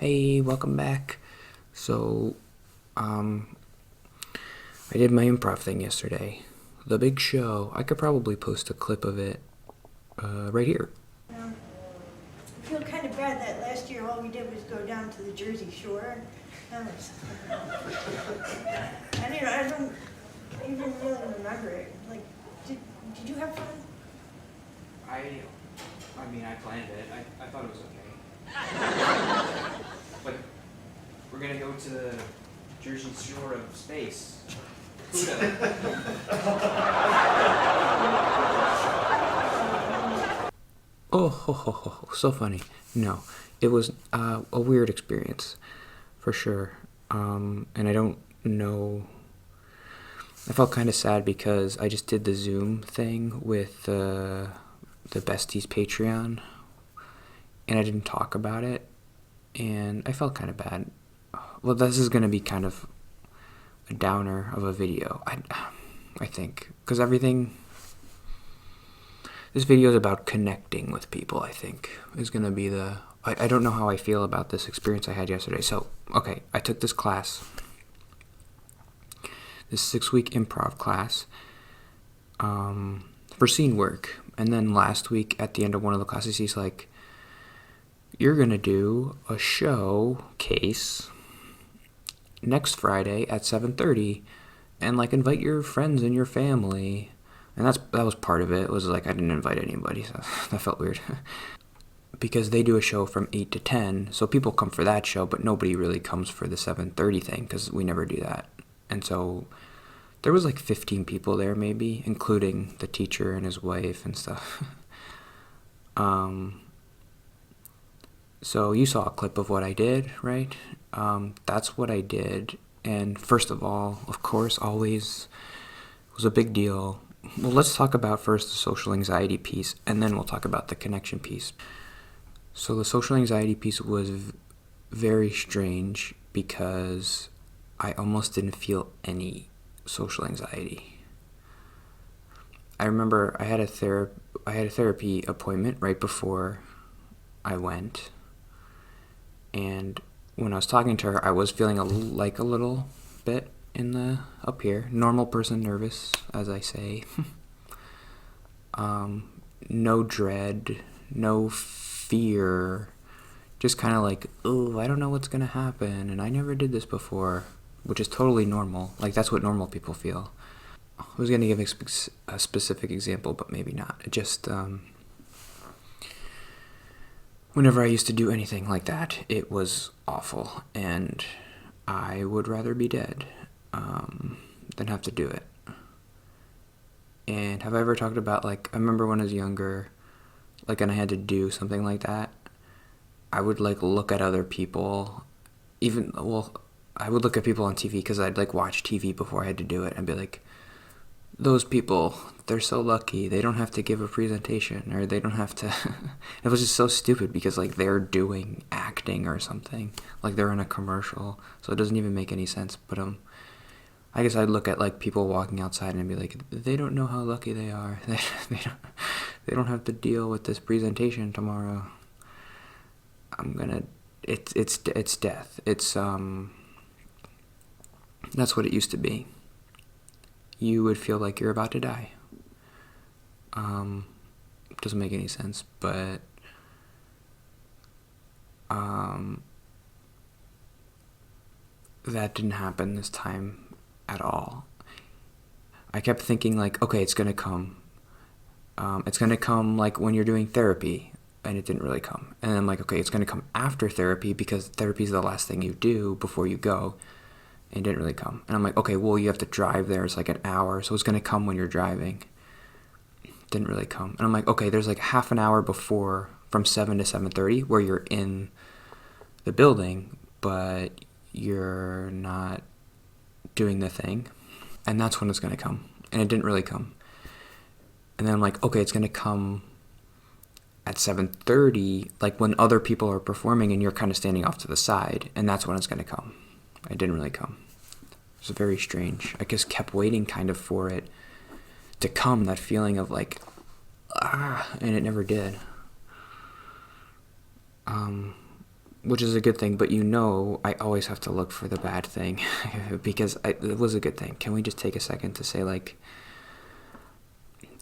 Hey, welcome back. So, I did my improv thing yesterday. The big show. I could probably post a clip of it right here. I feel kind of bad that last year all we did was go down to the Jersey Shore. That was, I don't even really remember it. Like, did you have fun? I mean, I planned it. I thought it was okay. But we're gonna go to the Jersey Shore of space. Oh, ho, ho, ho, ho, so funny. No, it was a weird experience, for sure. And I don't know. I felt kind of sad because I just did the Zoom thing with the Besties Patreon, and I didn't talk about it, and I felt kind of bad. Well, this is going to be kind of a downer of a video, I think, because this video is about connecting with people, I think, is going to be I don't know how I feel about this experience I had yesterday. So, okay, I took this class, this 6-week improv class, for scene work. And then last week, at the end of one of the classes, he's like, you're going to do a showcase next Friday at 7:30, and like invite your friends and your family. And that was part of it. It was like I didn't invite anybody, so that felt weird. Because they do a show from 8 to 10, so people come for that show, but nobody really comes for the 7:30 thing, because we never do that. And so there was like 15 people there, maybe, including the teacher and his wife and stuff. So you saw a clip of what I did, right? That's what I did. And first of all, of course, always was a big deal. Well, let's talk about first the social anxiety piece, and then we'll talk about the connection piece. So the social anxiety piece was very strange because I almost didn't feel any social anxiety. I remember I had a therapy appointment right before I went, and when I was talking to her, I was feeling a little bit up here, normal person nervous, as I say. No dread, no fear, just kind of like, oh, I don't know what's gonna happen, and I never did this before, which is totally normal. Like, that's what normal people feel. I was gonna give a specific example, but maybe not. It just, whenever I used to do anything like that, it was awful, and I would rather be dead than have to do it. And have I ever talked about, like, I remember when I was younger, like, and I had to do something like that, I would, like, look at other people, I would look at people on TV, because I'd, like, watch TV before I had to do it, and be like, those people, they're so lucky, they don't have to give a presentation, or they don't have to, it was just so stupid, because, like, they're doing acting or something, like, they're in a commercial, so it doesn't even make any sense, but, I guess I'd look at, like, people walking outside and be like, they don't know how lucky they are. They don't have to deal with this presentation tomorrow. It's death. It's that's what it used to be. You would feel like you're about to die. Doesn't make any sense, but that didn't happen this time at all. I kept thinking, like, okay, it's gonna come. It's gonna come, like, when you're doing therapy, and it didn't really come. And I'm like, okay, it's gonna come after therapy, because therapy is the last thing you do before you go, and it didn't really come. And I'm like, okay, well, you have to drive there. It's like an hour, so it's gonna come when you're driving. Didn't really come. And I'm like, okay, there's like half an hour before, from 7 to 7:30, where you're in the building, but you're not doing the thing, and that's when it's going to come, and it didn't really come. And then I'm like, okay, it's going to come at 7:30, like when other people are performing and you're kind of standing off to the side, and that's when it's going to come. It didn't really come. It was very strange. I just kept waiting kind of for it to come, that feeling of like, and it never did. which is a good thing, but I always have to look for the bad thing because it was a good thing. Can we just take a second to say, like,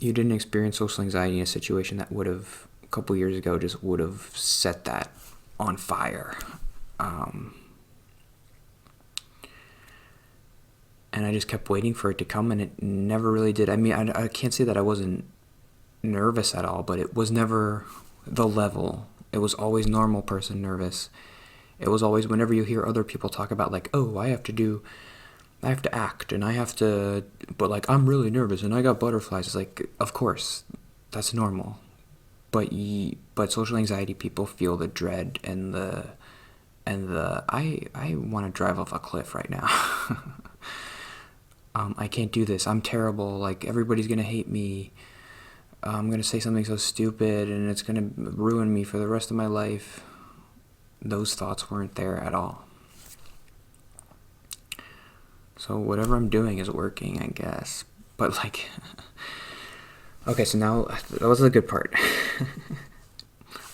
you didn't experience social anxiety in a situation that would have, a couple years ago, just would have set that on fire. And I just kept waiting for it to come, and it never really did. I mean, I can't say that I wasn't nervous at all, but it was never the level. It was always normal person nervous. It was always whenever you hear other people talk about, like, oh, I have to act, and but, like, I'm really nervous, and I got butterflies. It's like, of course, that's normal. But social anxiety people feel the dread and I want to drive off a cliff right now. I can't do this. I'm terrible. Like, everybody's going to hate me. I'm going to say something so stupid, and it's going to ruin me for the rest of my life. Those thoughts weren't there at all. So whatever I'm doing is working, I guess. But, like, okay, so now that was the good part.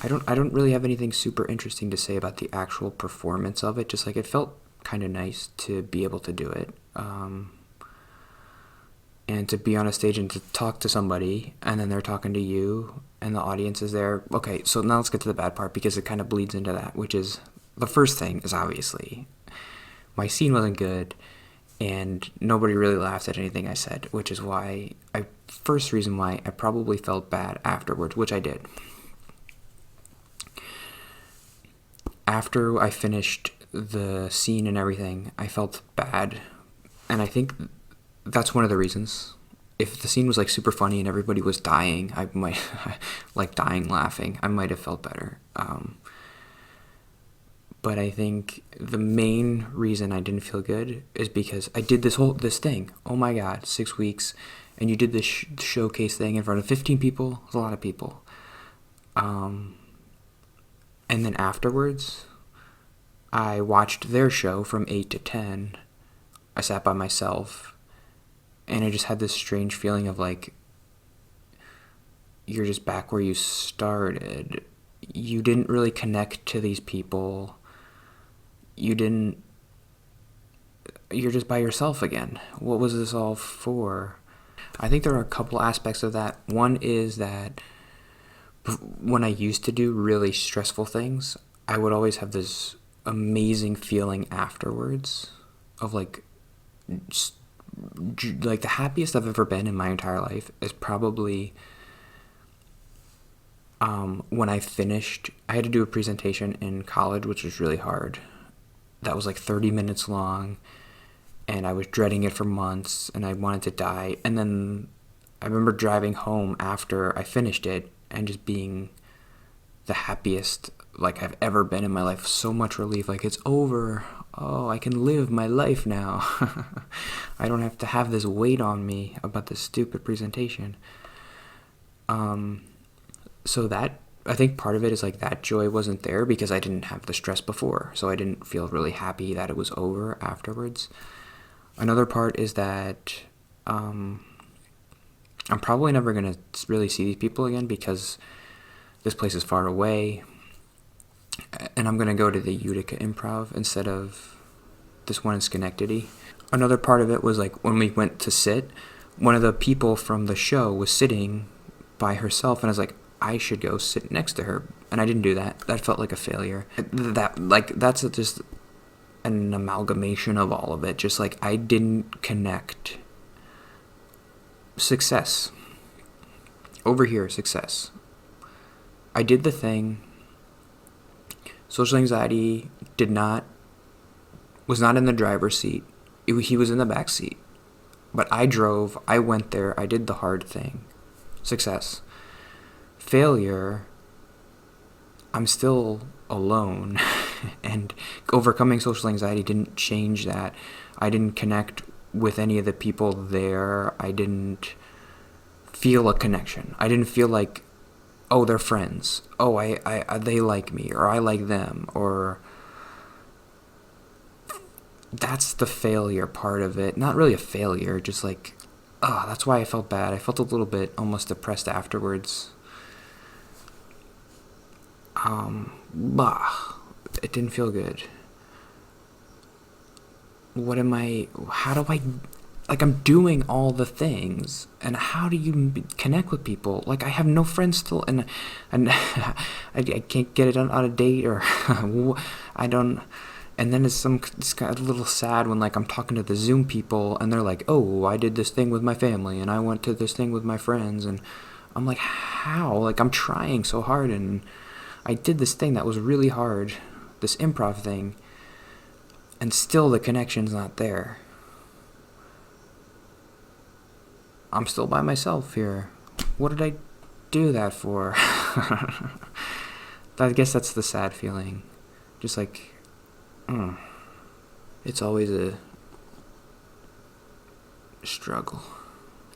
I don't really have anything super interesting to say about the actual performance of it. Just, like, it felt kind of nice to be able to do it. And to be on a stage and to talk to somebody, and then they're talking to you, and the audience is there. Okay, so now let's get to the bad part, because it kind of bleeds into that, which is, the first thing is obviously, my scene wasn't good, and nobody really laughed at anything I said, which is first reason why I probably felt bad afterwards, which I did. After I finished the scene and everything, I felt bad, and I think that's one of the reasons. If the scene was, like, super funny and everybody was dying, I might like dying laughing, I might have felt better. But I think the main reason I didn't feel good is because I did this thing. Oh my God, 6 weeks, and you did this showcase thing in front of 15 people. It's a lot of people. And then afterwards, I watched their show from 8 to 10. I sat by myself. And I just had this strange feeling of, like, you're just back where you started. You didn't really connect to these people. You're just by yourself again. What was this all for? I think there are a couple aspects of that. One is that when I used to do really stressful things, I would always have this amazing feeling afterwards of, like the happiest I've ever been in my entire life is probably when I finished. I had to do a presentation in college, which was really hard. That was like 30 minutes long, and I was dreading it for months, and I wanted to die. And then I remember driving home after I finished it and just being the happiest, like, I've ever been in my life. So much relief, like, it's over. Oh, I can live my life now. I don't have to have this weight on me about this stupid presentation. So that, I think part of it is, like, that joy wasn't there because I didn't have the stress before. So I didn't feel really happy that it was over afterwards. Another part is that I'm probably never going to really see these people again because this place is far away. And I'm going to go to the Utica Improv instead of this one in Schenectady. Another part of it was, like, when we went to sit, one of the people from the show was sitting by herself, and I was like, I should go sit next to her. And I didn't do that. That felt like a failure. That's just an amalgamation of all of it. Just, like, I didn't connect. Success. Over here, success. I did the thing. Social anxiety was not in the driver's seat. He was in the back seat. But I drove, I went there, I did the hard thing. Success. Failure, I'm still alone. And overcoming social anxiety didn't change that. I didn't connect with any of the people there. I didn't feel a connection. I didn't feel like, oh, they're friends. Oh, they like me, or I like them, or that's the failure part of it. Not really a failure, just like, that's why I felt bad. I felt a little bit almost depressed afterwards. it didn't feel good. How do I, like, I'm doing all the things, and how do you connect with people? Like, I have no friends still, and I can't get it on a date, or I don't, and then it's kind of a little sad when, like, I'm talking to the Zoom people, and they're like, oh, I did this thing with my family, and I went to this thing with my friends, and I'm like, how? Like, I'm trying so hard, and I did this thing that was really hard, this improv thing, and still the connection's not there. I'm still by myself here. What did I do that for? I guess that's the sad feeling. Just like, it's always a struggle.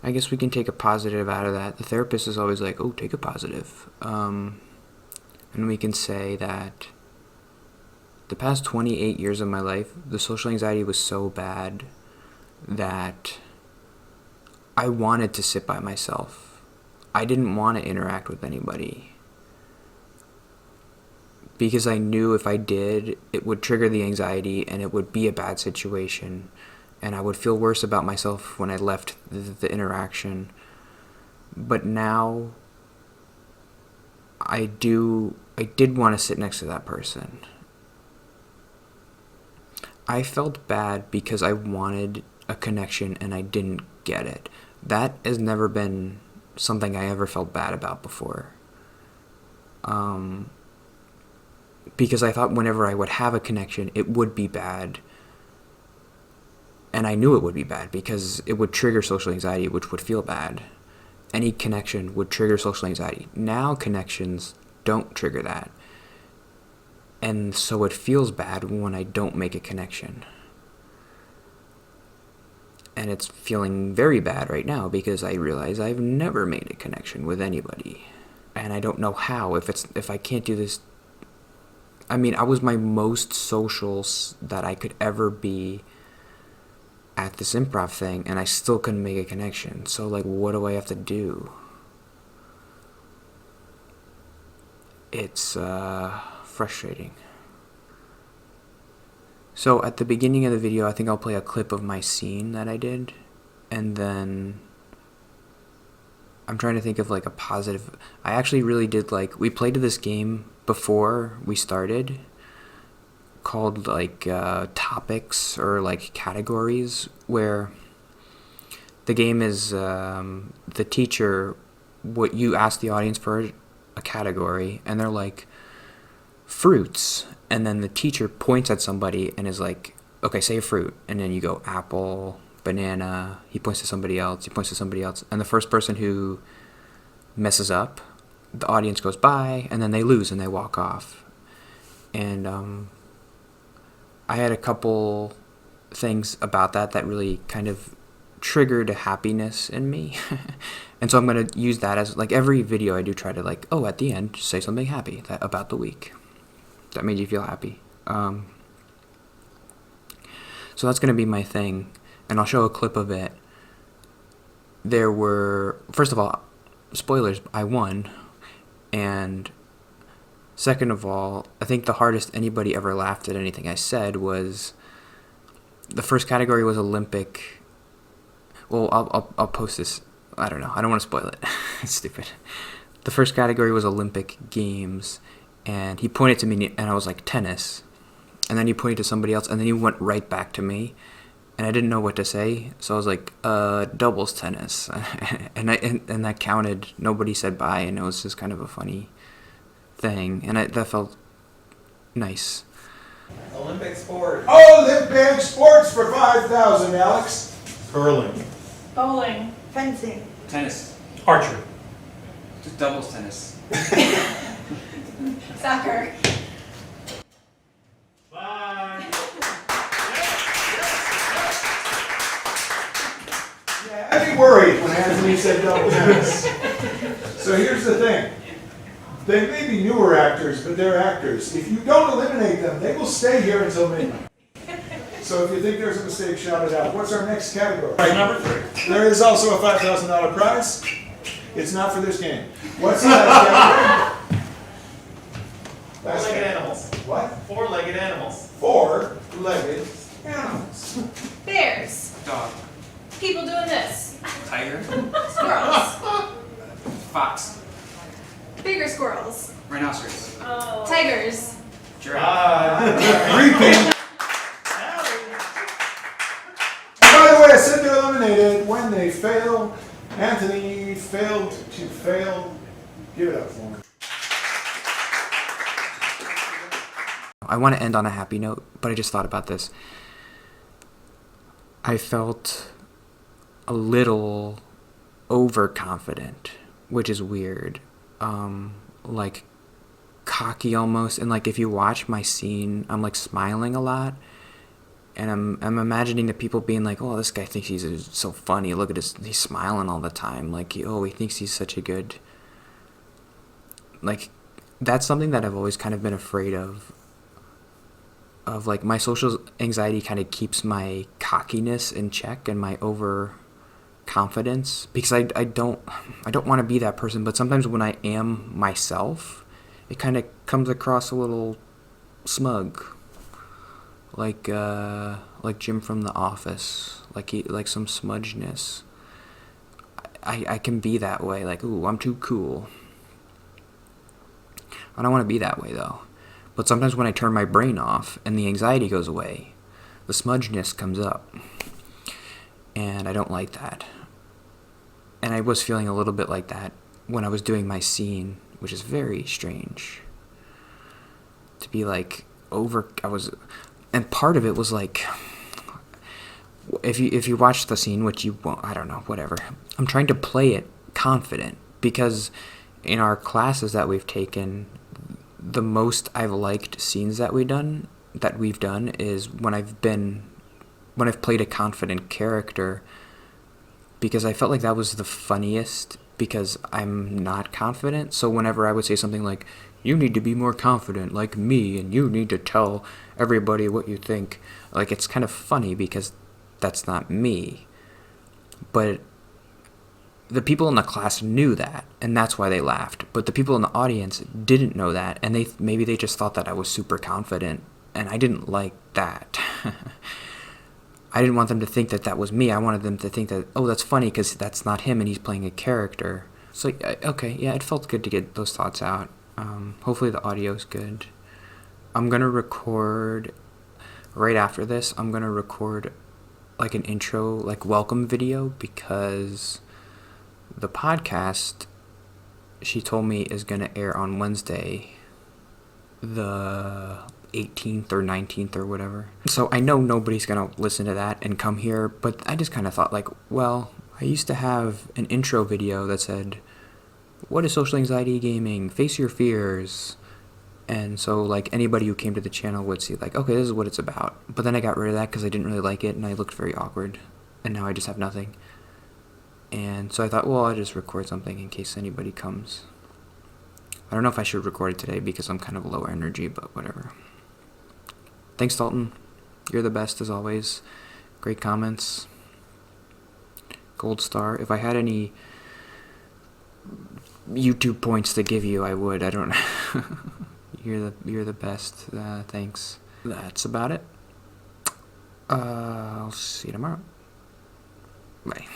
I guess we can take a positive out of that. The therapist is always like, oh, take a positive. And we can say that the past 28 years of my life, the social anxiety was so bad that I wanted to sit by myself. I didn't want to interact with anybody. Because I knew if I did, it would trigger the anxiety and it would be a bad situation. And I would feel worse about myself when I left the interaction. But now, I did want to sit next to that person. I felt bad because I wanted a connection and I didn't get it. That has never been something I ever felt bad about before. Because I thought whenever I would have a connection, it would be bad. And I knew it would be bad because it would trigger social anxiety, which would feel bad. Any connection would trigger social anxiety. Now connections don't trigger that. And so it feels bad when I don't make a connection. And it's feeling very bad right now because I realize I've never made a connection with anybody. And I don't know how. If I can't do this... I mean, I was my most social that I could ever be at this improv thing, and I still couldn't make a connection. So, like, what do I have to do? It's frustrating. So at the beginning of the video, I think I'll play a clip of my scene that I did, and then I'm trying to think of like a positive. I actually really did like, we played this game before we started called like topics or like categories, where the game is the teacher, what you ask the audience for a category, and they're like fruits, and then the teacher points at somebody and is like, okay, say a fruit, and then you go apple, banana, he points to somebody else, and the first person who messes up, the audience goes by, and then they lose and they walk off. And I had a couple things about that really kind of triggered a happiness in me. And so I'm going to use that as, like, every video I do try to, like, oh, at the end, just say something happy about the week that made you feel happy. So that's going to be my thing, and I'll show a clip of it. There were, first of all, spoilers, I won, and second of all, I think the hardest anybody ever laughed at anything I said was, the first category was Olympic. Well, I'll post this. I don't know. I don't want to spoil it. It's stupid. The first category was Olympic Games, and he pointed to me, and I was like, tennis. And then he pointed to somebody else, and then he went right back to me, and I didn't know what to say, so I was like, doubles tennis. and that counted. Nobody said bye, and it was just kind of a funny thing, and that felt nice. Olympic sport. Olympic sports for 5,000, Alex. Curling. Bowling. Fencing. Tennis. Archery. Just doubles tennis. Soccer. Bye. Yeah, I'd be worried when Anthony said double tennis. So here's the thing. They may be newer actors, but they're actors. If you don't eliminate them, they will stay here until midnight. So if you think there's a mistake, shout it out. What's our next category? Prize number 3. There is also a $5,000 prize. It's not for this game. What's the last category? Last Four-legged category. animals. What? Four-legged Four-legged animals. Bears. Dog. People doing this. Tiger. Squirrels. Fox. Bigger squirrels. Rhinoceros. Tigers. Giraffe. Repeat. By the way, I said they're eliminated when they fail. Anthony failed to fail. Give it up for me. I want to end on a happy note, but I just thought about this. I felt a little overconfident, which is weird. Like cocky almost. And like if you watch my scene, I'm like smiling a lot. And I'm imagining the people being like, oh, this guy thinks he's so funny. Look at he's smiling all the time. Like, he thinks he's such a good... Like, that's something that I've always kind of been afraid of. Like, my social anxiety kind of keeps my cockiness in check and my overconfidence. Because I don't want to be that person. But sometimes when I am myself, it kind of comes across a little smug. Like Jim from The Office, like some smudgeness. I can be that way, like, ooh, I'm too cool. I don't want to be that way, though. But sometimes when I turn my brain off and the anxiety goes away, the smudgeness comes up. And I don't like that. And I was feeling a little bit like that when I was doing my scene, which is very strange. To be like, and part of it was like, if you watch the scene, which you won't, I don't know, whatever. I'm trying to play it confident because in our classes that we've taken, the most I've liked scenes that we've done is when I've played a confident character, because I felt like that was the funniest because I'm not confident. So whenever I would say something like, you need to be more confident like me and you need to tell everybody what you think, like, it's kind of funny because that's not me. But the people in the class knew that, and that's why they laughed. But the people in the audience didn't know that, and maybe they just thought that I was super confident, and I didn't like that. I didn't want them to think that was me. I wanted them to think that, oh, that's funny because that's not him and he's playing a character. So, okay, yeah, it felt good to get those thoughts out. Hopefully the audio's good. I'm going to record, right after this, I'm going to record like an intro, like welcome video, because the podcast, she told me, is going to air on Wednesday, the 18th or 19th or whatever. So I know nobody's going to listen to that and come here, but I just kind of thought like, well, I used to have an intro video that said, what is social anxiety gaming? Face your fears. And so like anybody who came to the channel would see like, okay, this is what it's about. But then I got rid of that because I didn't really like it and I looked very awkward. And now I just have nothing. And so I thought, well, I'll just record something in case anybody comes. I don't know if I should record it today because I'm kind of low energy, but whatever. Thanks, Dalton. You're the best as always. Great comments. Gold star. If I had any YouTube points to give you, I would. I don't know. You're the best. Thanks. That's about it. I'll see you tomorrow. Bye.